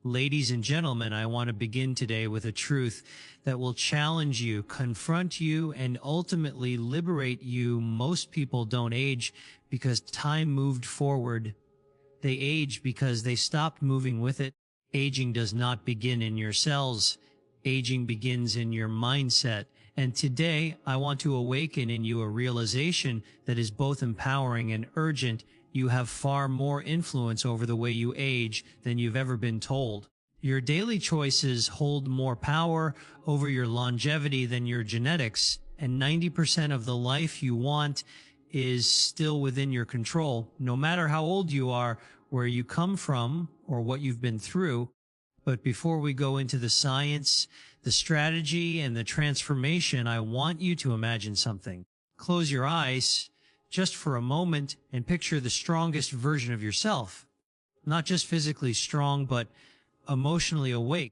Ladies and gentlemen, I want to begin today with a truth that will challenge you, confront you, and ultimately liberate you. Most people don't age because time moved forward. They age because they stopped moving with it. Aging does not begin in your cells. Aging begins in your mindset. And today, I want to awaken in you a realization that is both empowering and urgent. You have far more influence over the way you age than you've ever been told. Your daily choices hold more power over your longevity than your genetics, and 90% of the life you want is still within your control, no matter how old you are, where you come from, or what you've been through. But before we go into the science, the strategy, and the transformation, I want you to imagine something. Close your eyes just for a moment and picture the strongest version of yourself. Not just physically strong, but emotionally awake,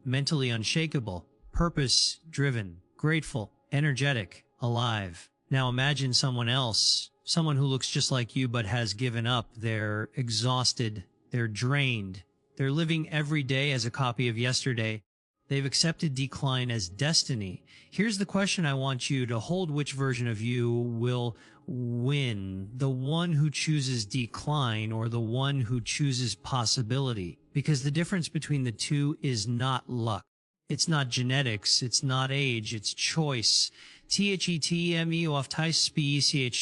mentally unshakable, purpose-driven, grateful, energetic, alive. Now imagine someone else, someone who looks just like you but has given up. They're exhausted, they're drained, they're living every day as a copy of yesterday. They've accepted decline as destiny. Here's the question I want you to hold: which version of you will win? The one who chooses decline or the one who chooses possibility? Because the difference between the two is not luck. It's not genetics. It's not age. It's choice. THETME.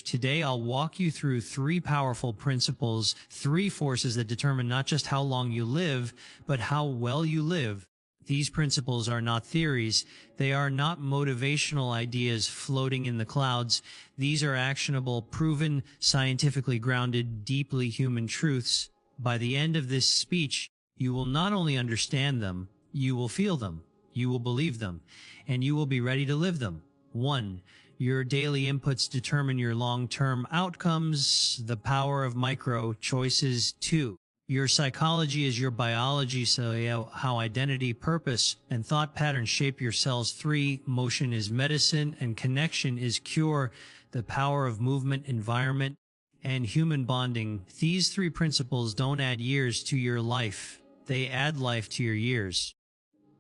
Today I'll walk you through three powerful principles, three forces that determine not just how long you live, but how well you live. These principles are not theories. They are not motivational ideas floating in the clouds. These are actionable, proven, scientifically grounded, deeply human truths. By the end of this speech, you will not only understand them, you will feel them, you will believe them, and you will be ready to live them. 1. Your daily inputs determine your long-term outcomes, the power of micro choices. 2. Your psychology is your biology, so how identity, purpose, and thought patterns shape your cells. 3. Motion is medicine and connection is cure, the power of movement, environment, and human bonding. These three principles don't add years to your life. They add life to your years.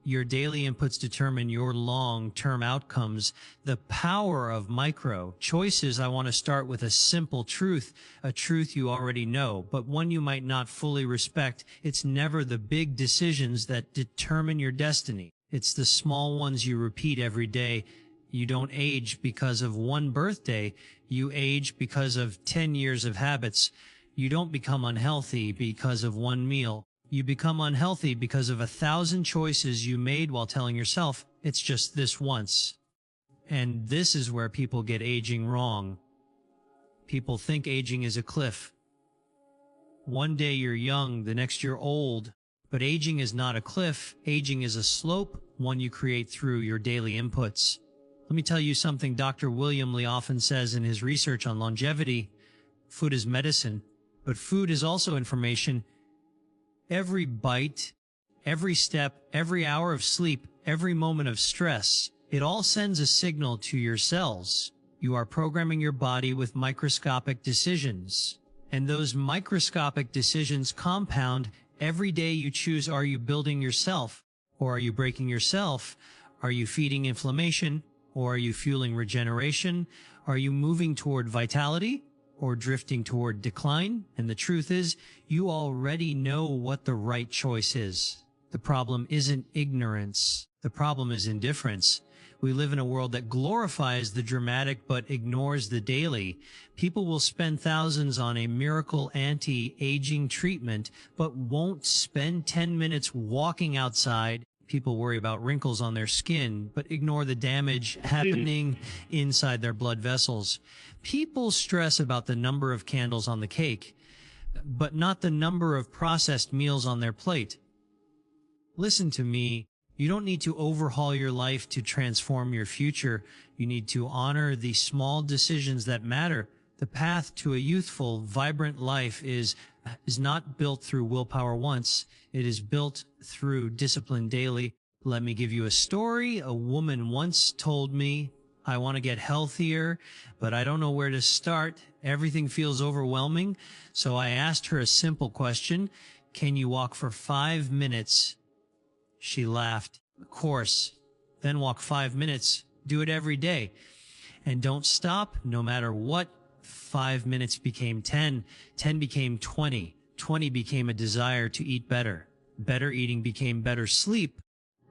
Your daily inputs determine your long-term outcomes, the power of micro choices. I want to start with a simple truth, a truth you already know, but one you might not fully respect. It's never the big decisions that determine your destiny. It's the small ones you repeat every day. You don't age because of one birthday. You age because of 10 years of habits. You don't become unhealthy because of one meal. You become unhealthy because of 1,000 choices you made while telling yourself, it's just this once. And this is where people get aging wrong. People think aging is a cliff. One day you're young, the next you're old. But aging is not a cliff. Aging is a slope, one you create through your daily inputs. Let me tell you something Dr. William Lee often says in his research on longevity. Food is medicine, but food is also information. Every bite, every step, every hour of sleep, every moment of stress, it all sends a signal to your cells. You are programming your body with microscopic decisions. And those microscopic decisions compound every day you choose. Are you building yourself? Or are you breaking yourself? Are you feeding inflammation? Or are you fueling regeneration? Are you moving toward vitality? Or drifting toward decline? And the truth is, you already know what the right choice is. The problem isn't ignorance. The problem is indifference. We live in a world that glorifies the dramatic but ignores the daily. People will spend thousands on a miracle anti-aging treatment, but won't spend 10 minutes walking outside. People worry about wrinkles on their skin, but ignore the damage happening inside their blood vessels. People stress about the number of candles on the cake, but not the number of processed meals on their plate. Listen to me. You don't need to overhaul your life to transform your future. You need to honor the small decisions that matter. The path to a youthful, vibrant life is not built through willpower once. It is built through discipline daily. Let me give you a story. A woman once told me, I want to get healthier, but I don't know where to start. Everything feels overwhelming. So I asked her a simple question. Can you walk for 5 minutes? She laughed. Of course. Then walk 5 minutes. Do it every day. And don't stop no matter what. 5 minutes became 10. 10 became 20. 20 became a desire to eat better. Better eating became better sleep.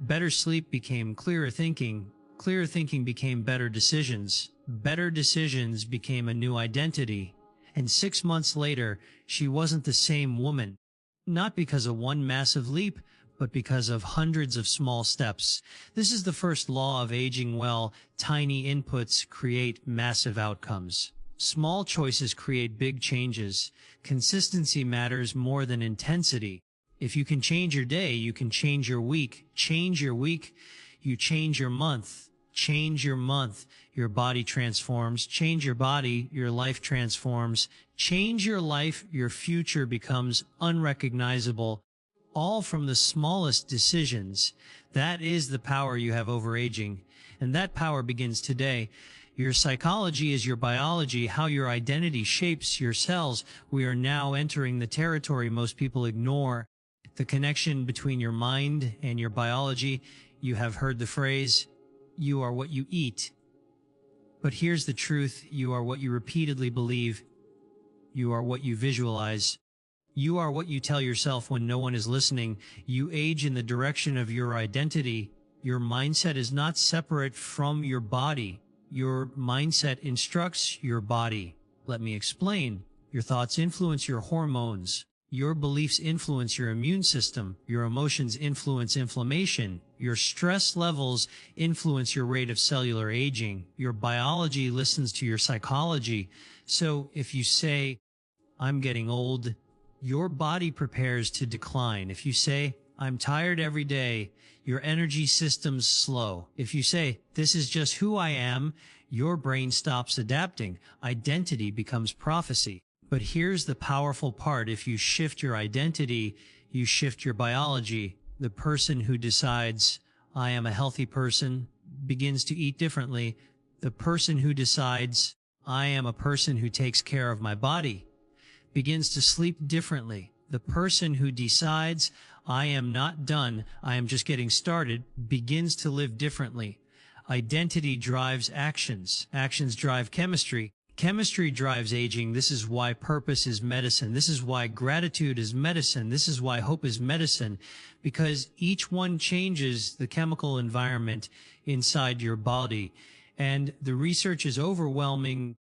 Better sleep became clearer thinking. Clearer thinking became better decisions. Better decisions became a new identity. And 6 months later, she wasn't the same woman. Not because of one massive leap, but because of hundreds of small steps. This is the first law of aging well. Tiny inputs create massive outcomes. Small choices create big changes. Consistency matters more than intensity. If you can change your day, you can change your week. Change your week, you change your month. Change your month, your body transforms. Change your body, your life transforms. Change your life, your future becomes unrecognizable. All from the smallest decisions. That is the power you have over aging. And that power begins today. Your psychology is your biology, how your identity shapes your cells. We are now entering the territory most people ignore. The connection between your mind and your biology. You have heard the phrase, you are what you eat. But here's the truth. You are what you repeatedly believe. You are what you visualize. You are what you tell yourself when no one is listening. You age in the direction of your identity. Your mindset is not separate from your body. Your mindset instructs your body. Let me explain. Your thoughts influence your hormones. Your beliefs influence your immune system. Your emotions influence inflammation. Your stress levels influence your rate of cellular aging. Your biology listens to your psychology. So if you say, I'm getting old, your body prepares to decline. If you say, I'm tired every day, your energy system's slow. If you say, this is just who I am, your brain stops adapting. Identity becomes prophecy. But here's the powerful part. If you shift your identity, you shift your biology. The person who decides, I am a healthy person, begins to eat differently. The person who decides, I am a person who takes care of my body, begins to sleep differently. The person who decides, I am not done, I am just getting started, begins to live differently. Identity drives actions. Actions drive chemistry. Chemistry drives aging. This is why purpose is medicine. This is why gratitude is medicine. This is why hope is medicine, because each one changes the chemical environment inside your body. And the research is overwhelming.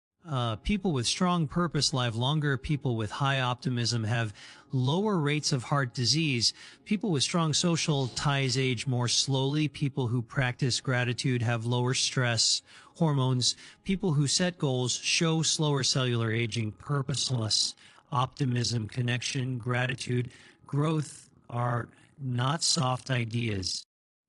People with strong purpose live longer. People with high optimism have lower rates of heart disease. People with strong social ties age more slowly. People who practice gratitude have lower stress hormones. People who set goals show slower cellular aging. Purposeless, optimism, connection, gratitude, growth are not soft ideas.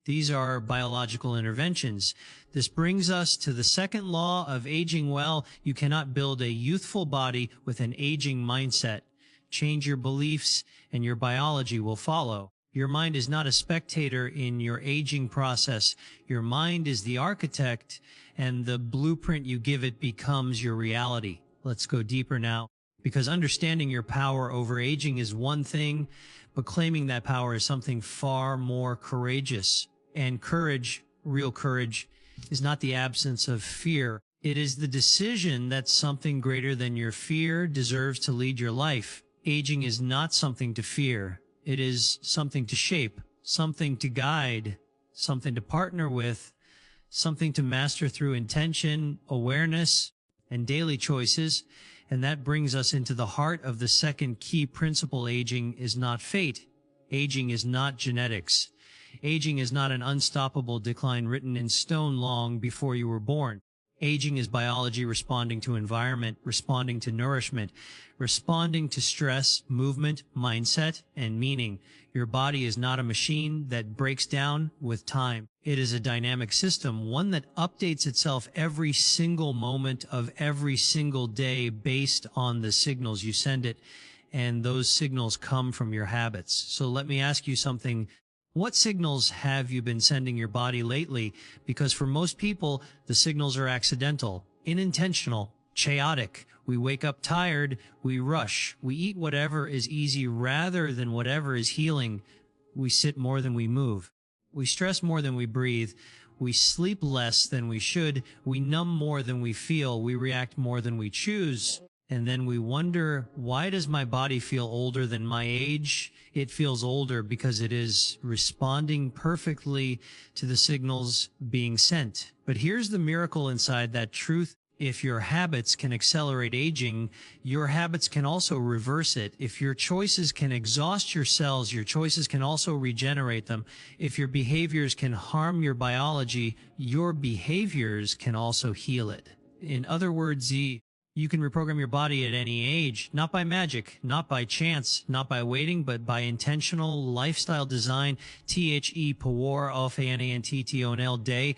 These are biological interventions. This brings us to the second law of aging well. You cannot build a youthful body with an aging mindset. Change your beliefs and your biology will follow. Your mind is not a spectator in your aging process. Your mind is the architect, and the blueprint you give it becomes your reality. Let's go deeper now, because understanding your power over aging is one thing, but claiming that power is something far more courageous. And courage, real courage, is not the absence of fear. It is the decision that something greater than your fear deserves to lead your life. Aging is not something to fear. It is something to shape, something to guide, something to partner with, something to master through intention, awareness, and daily choices. And that brings us into the heart of the second key principle. Aging is not fate. Aging is not genetics. Aging is not an unstoppable decline written in stone long before you were born. Aging is biology responding to environment, responding to nourishment, responding to stress, movement, mindset, and meaning. Your body is not a machine that breaks down with time. It is a dynamic system, one that updates itself every single moment of every single day based on the signals you send it. And those signals come from your habits. So let me ask you something. What signals have you been sending your body lately? Because for most people, the signals are accidental, unintentional. chaotic. We wake up tired, we rush, we eat whatever is easy rather than whatever is healing. We sit more than we move. We stress more than we breathe. We sleep less than we should. We numb more than we feel. We react more than we choose. And then we wonder, why does my body feel older than my age? It feels older because it is responding perfectly to the signals being sent. But here's the miracle inside that truth. If your habits can accelerate aging, your habits can also reverse it. If your choices can exhaust your cells, your choices can also regenerate them. If your behaviors can harm your biology, your behaviors can also heal it. In other words, you can reprogram your body at any age, not by magic, not by chance, not by waiting, but by intentional lifestyle design. The power of an day.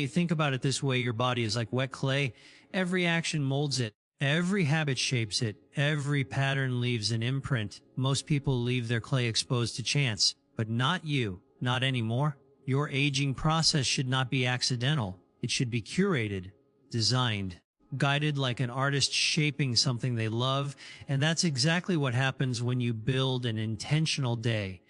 Think about it this way. Your body is like wet clay. Every action molds it. Every habit shapes it. Every pattern leaves an imprint. Most people leave their clay exposed to chance, but not you, not anymore. Your aging process should not be accidental. It should be curated, designed, guided like an artist shaping something they love. And that's exactly what happens when you build an intentional day.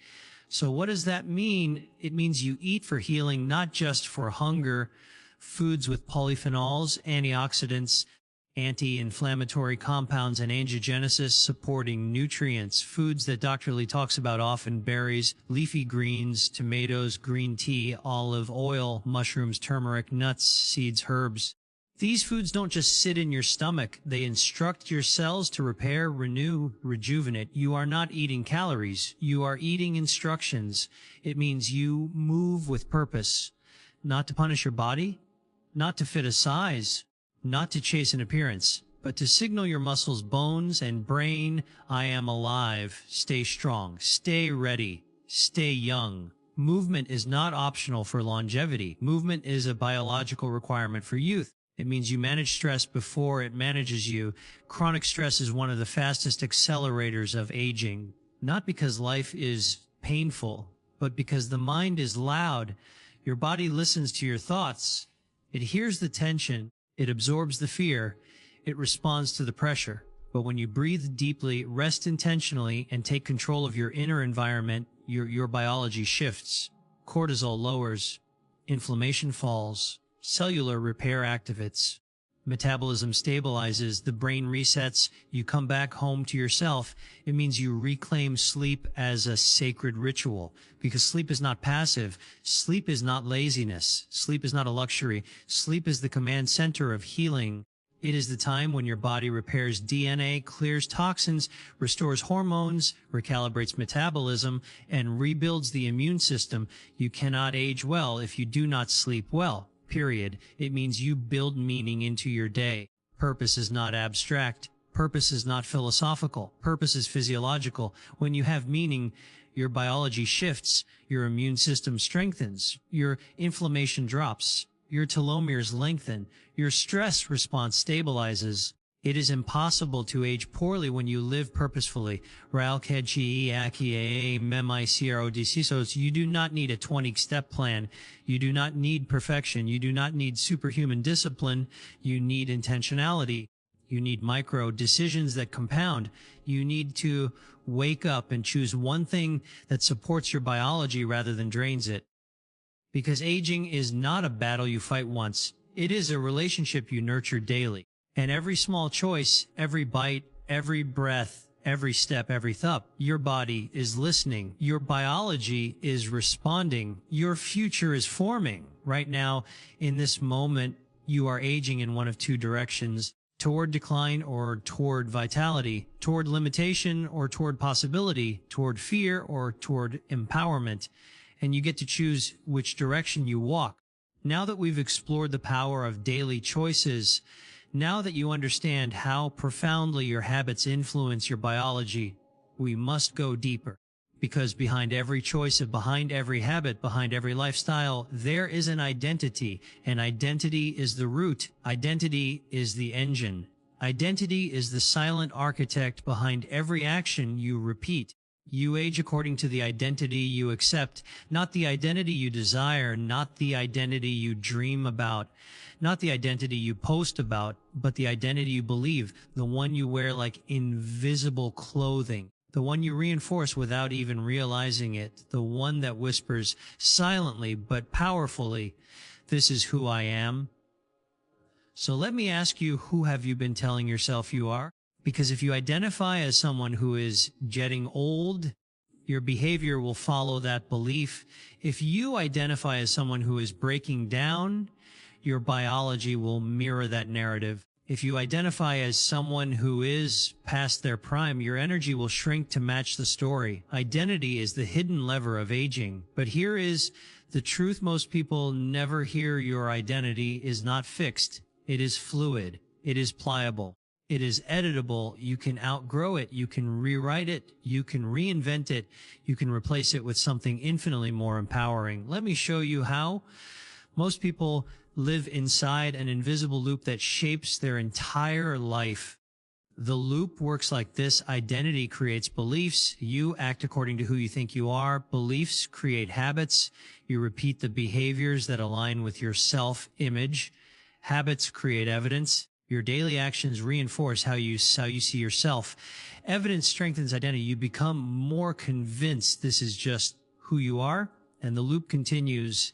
So what does that mean? It means you eat for healing, not just for hunger. Foods with polyphenols, antioxidants, anti-inflammatory compounds, and angiogenesis supporting nutrients. Foods that Dr. Lee talks about often: berries, leafy greens, tomatoes, green tea, olive oil, mushrooms, turmeric, nuts, seeds, herbs. These foods don't just sit in your stomach. They instruct your cells to repair, renew, rejuvenate. You are not eating calories. You are eating instructions. It means you move with purpose, not to punish your body, not to fit a size, not to chase an appearance, but to signal your muscles, bones, and brain, I am alive. Stay strong, stay ready, stay young. Movement is not optional for longevity. Movement is a biological requirement for youth. It means you manage stress before it manages you. Chronic stress is one of the fastest accelerators of aging, not because life is painful, but because the mind is loud. Your body listens to your thoughts. It hears the tension. It absorbs the fear. It responds to the pressure. But when you breathe deeply, rest intentionally, and take control of your inner environment, your biology shifts. Cortisol lowers. Inflammation falls. Cellular repair activates. Metabolism stabilizes. The brain resets. You come back home to yourself. It means you reclaim sleep as a sacred ritual, because sleep is not passive. Sleep is not laziness. Sleep is not a luxury. Sleep is the command center of healing. It is the time when your body repairs DNA, clears toxins, restores hormones, recalibrates metabolism, and rebuilds the immune system. You cannot age well if you do not sleep well. Period. It means you build meaning into your day. Purpose is not abstract. Purpose is not philosophical. Purpose is physiological. When you have meaning, your biology shifts, your immune system strengthens, your inflammation drops, your telomeres lengthen, your stress response stabilizes. It is impossible to age poorly when you live purposefully. You do not need a 20-step plan. You do not need perfection. You do not need superhuman discipline. You need intentionality. You need micro decisions that compound. You need to wake up and choose one thing that supports your biology rather than drains it. Because aging is not a battle you fight once. It is a relationship you nurture daily. And every small choice, every bite, every breath, every step, every thought, your body is listening. Your biology is responding. Your future is forming. Right now, in this moment, you are aging in one of two directions: toward decline or toward vitality, toward limitation or toward possibility, toward fear or toward empowerment. And you get to choose which direction you walk. Now that we've explored the power of daily choices, now that you understand how profoundly your habits influence your biology, we must go deeper. Because behind every choice, behind every habit, behind every lifestyle, there is an identity. And identity is the root. Identity is the engine. Identity is the silent architect behind every action you repeat. You age according to the identity you accept, not the identity you desire, not the identity you dream about, not the identity you post about, but the identity you believe, the one you wear like invisible clothing, the one you reinforce without even realizing it, the one that whispers silently but powerfully, "This is who I am." So let me ask you, who have you been telling yourself you are? Because if you identify as someone who is getting old, your behavior will follow that belief. If you identify as someone who is breaking down, your biology will mirror that narrative. If you identify as someone who is past their prime, your energy will shrink to match the story. Identity is the hidden lever of aging. But here is the truth most people never hear: your identity is not fixed. It is fluid. It is pliable. It is editable. You can outgrow it. You can rewrite it. You can reinvent it. You can replace it with something infinitely more empowering. Let me show you how. Most people live inside an invisible loop that shapes their entire life. The loop works like this. Identity creates beliefs. You act according to who you think you are. Beliefs create habits. You repeat the behaviors that align with your self-image. Habits create evidence. Your daily actions reinforce how you see yourself. Evidence strengthens identity. You become more convinced this is just who you are, and the loop continues.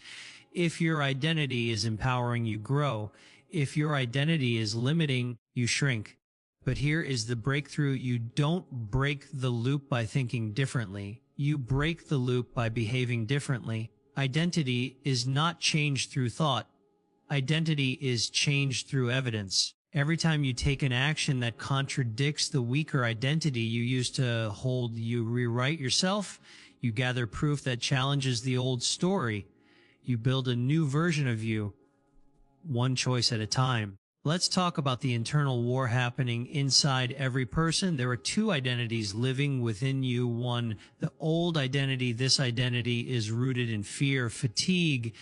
If your identity is empowering, you grow. If your identity is limiting, you shrink. But here is the breakthrough. You don't break the loop by thinking differently. You break the loop by behaving differently. Identity is not changed through thought. Identity is changed through evidence. Every time you take an action that contradicts the weaker identity you used to hold, you rewrite yourself. You gather proof that challenges the old story. You build a new version of you, one choice at a time. Let's talk about the internal war happening inside every person. There are two identities living within you. One, the old identity. This identity is rooted in fear, fatigue,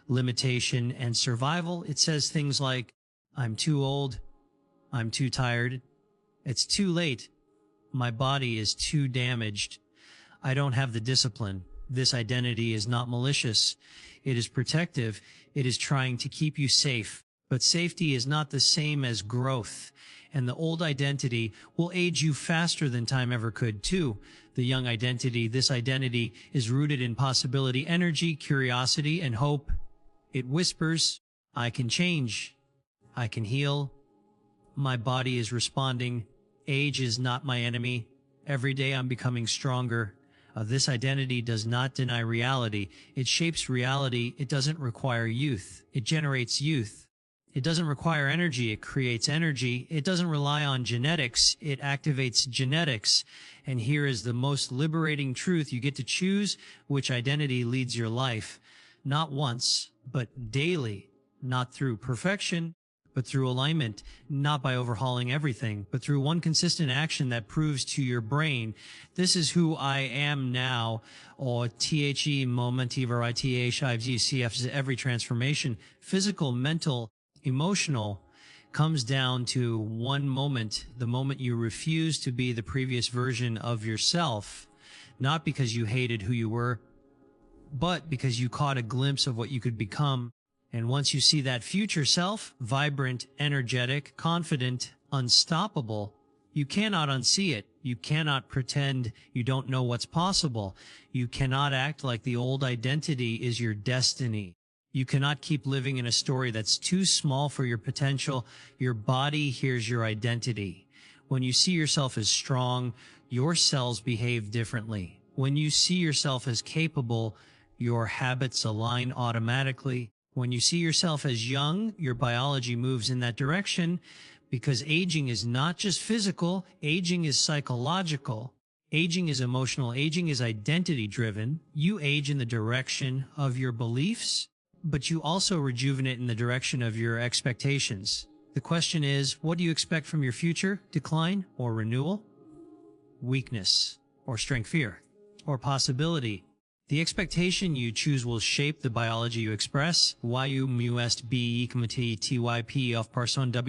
limitation, and survival. It says things like, "I'm too old. I'm too tired. It's too late. My body is too damaged. I don't have the discipline." This identity is not malicious. It is protective. It is trying to keep you safe. But safety is not the same as growth. And the old identity will age you faster than time ever could too. The young identity, this identity is rooted in possibility, energy, curiosity, and hope. It whispers, "I can change. I can heal. My body is responding. Age is not my enemy. Every day I'm becoming stronger." This identity does not deny reality. It shapes reality. It doesn't require youth. It generates youth. It doesn't require energy. It creates energy. It doesn't rely on genetics. It activates genetics. And here is the most liberating truth. You get to choose which identity leads your life. Not once, but daily. Not through perfection, but through alignment. Not by overhauling everything, but through one consistent action that proves to your brain, "This is who I am now," or THE momenti variety CF. Every transformation, physical, mental, emotional, comes down to one moment, the moment you refuse to be the previous version of yourself, not because you hated who you were, but because you caught a glimpse of what you could become. And once you see that future self, vibrant, energetic, confident, unstoppable, you cannot unsee it. You cannot pretend you don't know what's possible. You cannot act like the old identity is your destiny. You cannot keep living in a story that's too small for your potential. Your body hears your identity. When you see yourself as strong, your cells behave differently. When you see yourself as capable, your habits align automatically. When you see yourself as young, your biology moves in that direction, because aging is not just physical, aging is psychological. Aging is emotional. Aging is identity driven. You age in the direction of your beliefs, but you also rejuvenate in the direction of your expectations. The question is, what do you expect from your future? Decline or renewal? Weakness or strength, fear or possibility? The expectation you choose will shape the biology you express. Must be typ of person who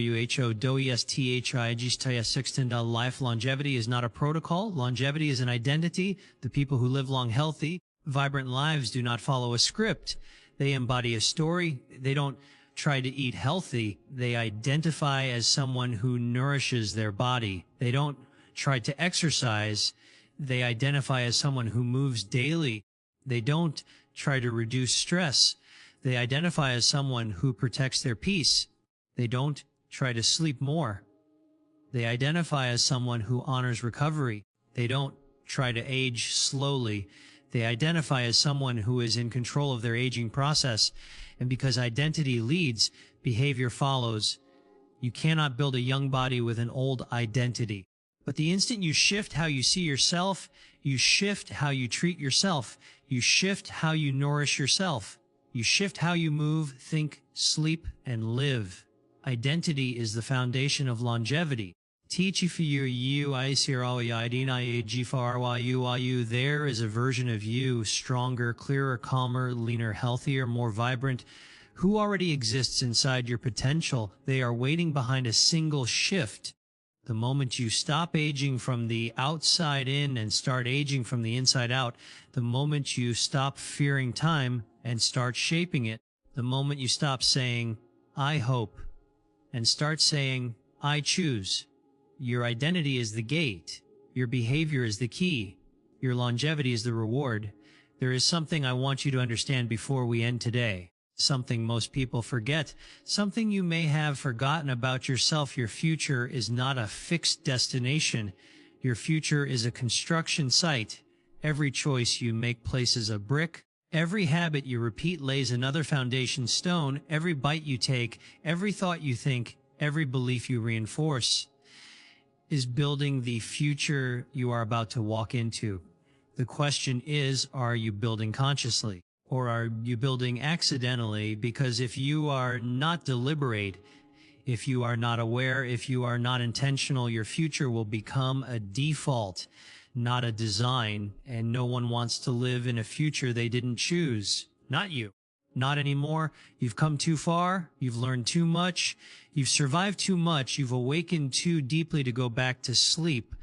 do life. Longevity is not a protocol. Longevity is an identity. The people who live long, healthy, vibrant lives do not follow a script. They embody a story. They don't try to eat healthy. They identify as someone who nourishes their body. They don't try to exercise. They identify as someone who moves daily. They don't try to reduce stress. They identify as someone who protects their peace. They don't try to sleep more. They identify as someone who honors recovery. They don't try to age slowly. They identify as someone who is in control of their aging process. And because identity leads, behavior follows. You cannot build a young body with an old identity. But the instant you shift how you see yourself, you shift how you treat yourself. You shift how you nourish yourself. You shift how you move, think, sleep, and live. Identity is the foundation of longevity. There is a version of you, stronger, clearer, calmer, leaner, healthier, more vibrant, who already exists inside your potential. They are waiting behind a single shift. The moment you stop aging from the outside in and start aging from the inside out, the moment you stop fearing time and start shaping it, the moment you stop saying, I hope, and start saying, I choose. Your identity is the gate. Your behavior is the key. Your longevity is the reward. There is something I want you to understand before we end today. Something most people forget, something you may have forgotten about yourself. Your future is not a fixed destination. Your future is a construction site. Every choice you make places a brick. Every habit you repeat lays another foundation stone. Every bite you take, every thought you think, every belief you reinforce is building the future you are about to walk into. The question is, are you building consciously? Or are you building accidentally? Because if you are not deliberate, if you are not aware, if you are not intentional, your future will become a default, not a design. And no one wants to live in a future they didn't choose. Not you. Not anymore. You've come too far. You've learned too much. You've survived too much. You've awakened too deeply to go back to sleep.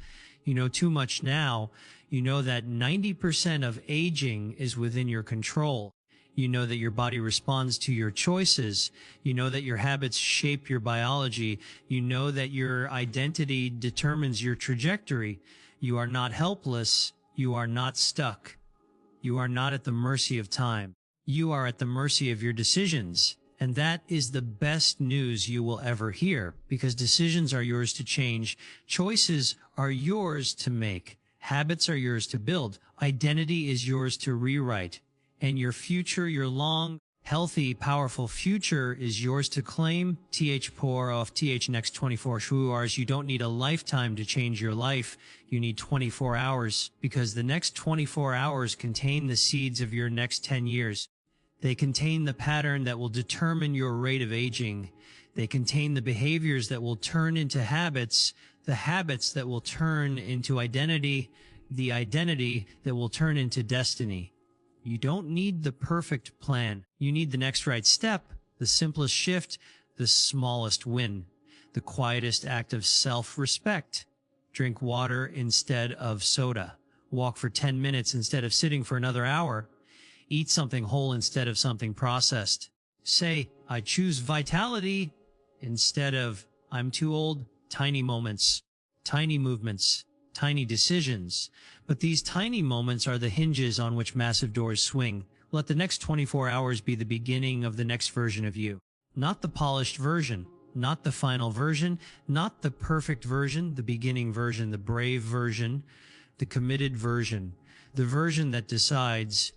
You know too much now. You know that 90% of aging is within your control. You know that your body responds to your choices. You know that your habits shape your biology. You know that your identity determines your trajectory. You are not helpless. You are not stuck. You are not at the mercy of time. You are at the mercy of your decisions. And that is the best news you will ever hear, because decisions are yours to change. Choices are yours to make. Habits are yours to build. Identity is yours to rewrite. And your future, your long, healthy, powerful future is yours to claim. next 24 hours. You don't need a lifetime to change your life. You need 24 hours, because the next 24 hours contain the seeds of your next 10 years. They contain the pattern that will determine your rate of aging. They contain the behaviors that will turn into habits, the habits that will turn into identity, the identity that will turn into destiny. You don't need the perfect plan. You need the next right step, the simplest shift, the smallest win, the quietest act of self-respect. Drink water instead of soda. Walk for 10 minutes instead of sitting for another hour. Eat something whole instead of something processed. Say, I choose vitality instead of I'm too old. Tiny moments, tiny movements, tiny decisions. But these tiny moments are the hinges on which massive doors swing. Let the next 24 hours be the beginning of the next version of you. Not the polished version, not the final version, not the perfect version, the beginning version, the brave version, the committed version, the version that decides,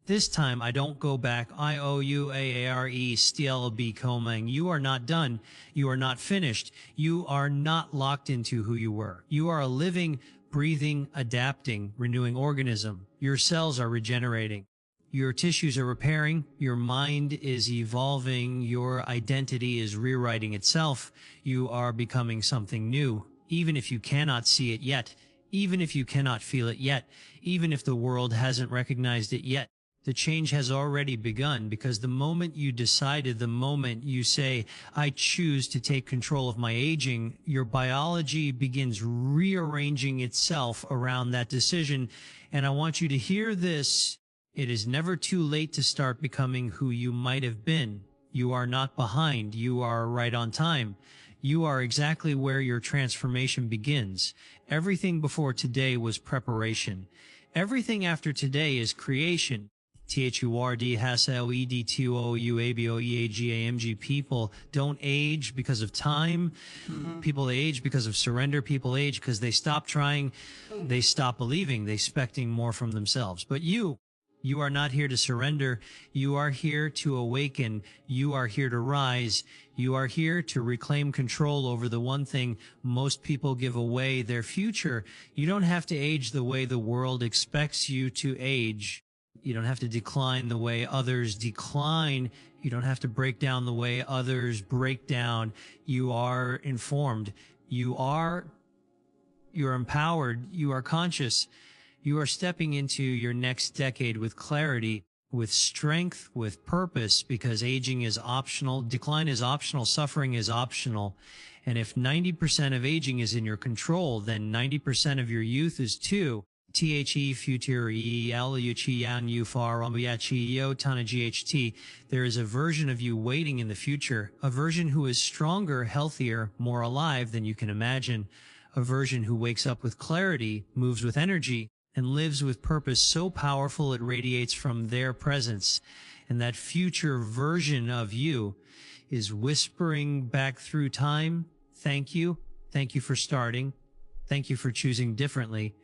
this time I don't go back. IOUAARE still becoming. You are not done. You are not finished. You are not locked into who you were. You are a living, breathing, adapting, renewing organism. Your cells are regenerating. Your tissues are repairing. Your mind is evolving. Your identity is rewriting itself. You are becoming something new. Even if you cannot see it yet, Even if you cannot feel it yet, even if the world hasn't recognized it yet, the change has already begun, because the moment you decided, the moment you say, I choose to take control of my aging, your biology begins rearranging itself around that decision. And I want you to hear this. It is never too late to start becoming who you might have been. You are not behind. You are right on time. You are exactly where your transformation begins. Everything before today was preparation. Everything after today is creation. THURD-HASLED2OUABOEAGAMG. People don't age because of time. People age because of surrender. People age because they stop trying. They stop believing. They expecting more from themselves. But you are not here to surrender. You are here to awaken. You are here to rise. You are here to reclaim control over the one thing most people give away, their future. You don't have to age the way the world expects you to age. You don't have to decline the way others decline. You don't have to break down the way others break down. You are informed. You're empowered. You are conscious. You are stepping into your next decade with clarity, with strength, with purpose, because aging is optional. Decline is optional. Suffering is optional. And if 90% of aging is in your control, then 90% of your youth is too. THE future GHT. There is a version of you waiting in the future, a version who is stronger, healthier, more alive than you can imagine, a version who wakes up with clarity, moves with energy, and lives with purpose so powerful it radiates from their presence. And that future version of you is whispering back through time, thank you. Thank you for starting. Thank you for choosing differently.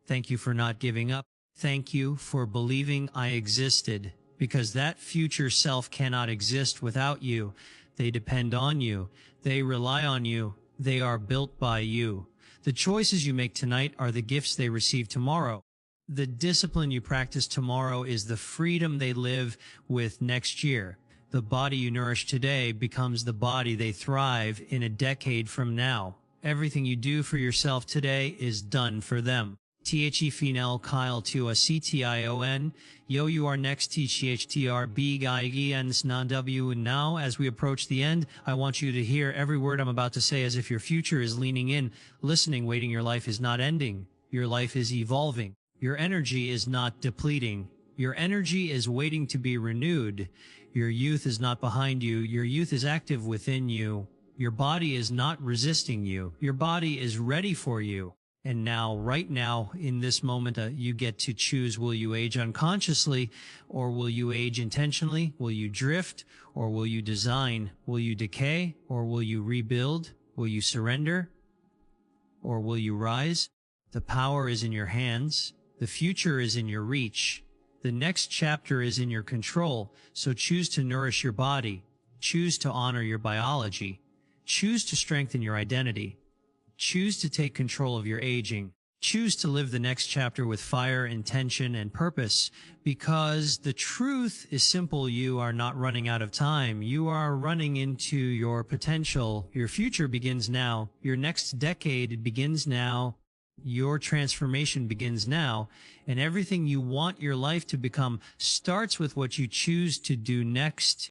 Thank you for not giving up. Thank you for believing I existed, because that future self cannot exist without you. They depend on you. They rely on you. They are built by you. The choices you make tonight are the gifts they receive tomorrow. The discipline you practice tomorrow is the freedom they live with next year. The body you nourish today becomes the body they thrive in a decade from now. Everything you do for yourself today is done for them. THE Phenel Kyle to a CTION. Yo, you are next. THTRB Gaigians non W. And now, as we approach the end, I want you to hear every word I'm about to say as if your future is leaning in, listening, waiting. Your life is not ending. Your life is evolving. Your energy is not depleting. Your energy is waiting to be renewed. Your youth is not behind you. Your youth is active within you. Your body is not resisting you. Your body is ready for you. And now, right now, in this moment, you get to choose, will you age unconsciously, or will you age intentionally? Will you drift, or will you design? Will you decay, or will you rebuild? Will you surrender, or will you rise? The power is in your hands. The future is in your reach. The next chapter is in your control, so choose to nourish your body. Choose to honor your biology. Choose to strengthen your identity. Choose to take control of your aging. Choose to live the next chapter with fire, intention, and purpose, because the truth is simple. You are not running out of time. You are running into your potential. Your future begins now. Your next decade begins now. Your transformation begins now, and everything you want your life to become starts with what you choose to do next.